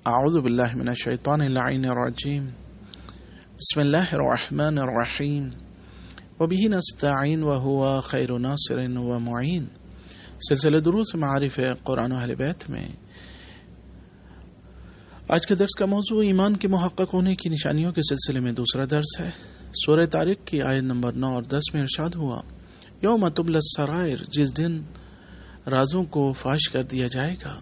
اعوذ باللہ من الشیطان اللعین الرجیم بسم اللہ الرحمن الرحیم وبہ نستعین وہو خیر ناصر ومعین. سلسلہ دروس معارف قرآن و اہل بیت میں آج کے درس کا موضوع ایمان کے محقق ہونے کی نشانیوں کے سلسلے میں دوسرا درس ہے. سورہ طارق کی آیت نمبر 9 اور 10 میں ارشاد ہوا، یوم تبلی السرائر، جس دن رازوں کو فاش کر دیا جائے گا.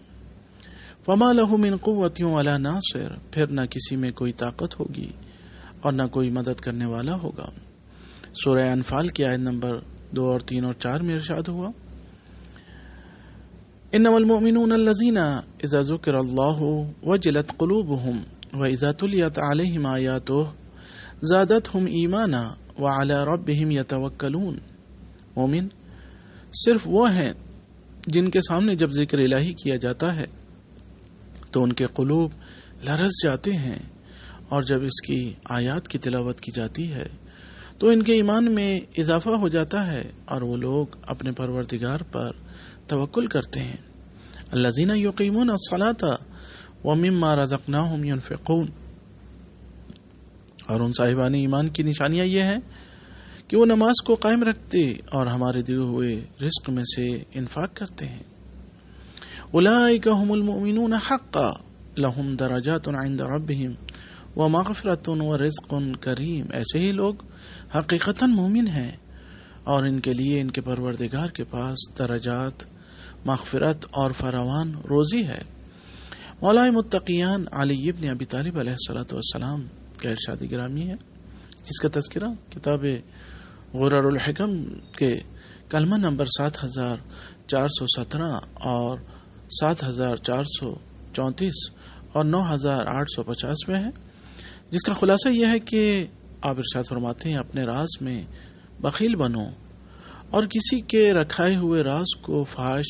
فما لہ من قوت ولا ناصر، پھر نہ کسی میں کوئی طاقت ہوگی اور نہ کوئی مدد کرنے والا ہوگا. سورہ انفال کی آیت نمبر 2 اور 3 اور 4 میں ارشاد ہوا، انما المؤمنون الذین اذا ذکر اللہ وجلت قلوبهم واذا تلیت علیہم آیاتہ زادتہم ایمانا وعلی ربہم یتوکلون. مومن صرف وہ ہیں جن کے سامنے جب ذکر الہی کیا جاتا ہے تو ان کے قلوب لرز جاتے ہیں، اور جب اس کی آیات کی تلاوت کی جاتی ہے تو ان کے ایمان میں اضافہ ہو جاتا ہے اور وہ لوگ اپنے پروردگار پر توکل کرتے ہیں. الذین یقیمون الصلاۃ ومما رزقناہم ینفقون، اور ان صاحبان ایمان کی نشانیاں یہ ہیں کہ وہ نماز کو قائم رکھتے اور ہمارے دیے ہوئے رزق میں سے انفاق کرتے ہیں. اولئک هم المؤمنون حقا لهم درجات عند ربهم ومغفرۃ ورزق کریم، ایسے ہی لوگ حقیقتاً مومن ہیں اور ان کے لیے ان کے پروردگار کے پاس درجات، مغفرت اور فراوان روزی ہے. مولا متقیان علی ابن ابی طالب علیہ الصلوۃ والسلام کا ارشاد گرامی ہے، جس کا تذکرہ کتاب غرر الحکم کے کلمہ نمبر 7417 اور 7434 اور 9850 میں ہے، جس کا خلاصہ یہ ہے کہ آپ ارشاد فرماتے ہیں، اپنے راز میں بخیل بنو اور کسی کے رکھائے ہوئے راز کو فاش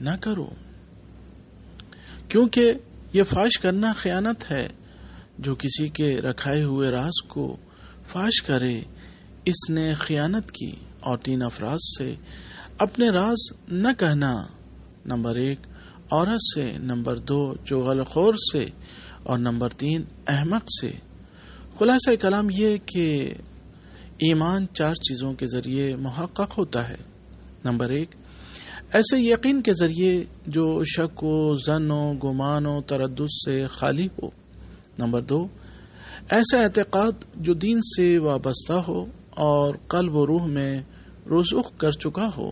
نہ کرو، کیونکہ یہ فاش کرنا خیانت ہے. جو کسی کے رکھائے ہوئے راز کو فاش کرے اس نے خیانت کی. اور 3 افراد سے اپنے راز نہ کہنا، نمبر 1 عورت سے، نمبر 2 چغل خور سے، اور نمبر 3 احمق سے. خلاصہ کلام یہ کہ ایمان 4 چیزوں کے ذریعے محقق ہوتا ہے. نمبر 1 ایسے یقین کے ذریعے جو شک و ظن و گمان و تردد سے خالی ہو. نمبر 2 ایسا اعتقاد جو دین سے وابستہ ہو اور قلب و روح میں رسوخ کر چکا ہو.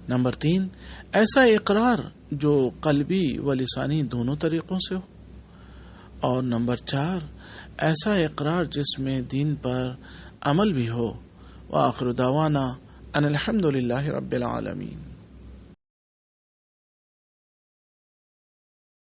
نمبر 3 ایسا اقرار جو قلبی و لسانی دونوں طریقوں سے ہو. اور نمبر 4 ایسا اقرار جس میں دین پر عمل بھی ہو. وآخر دعوانا ان الحمد للہ رب العالمین.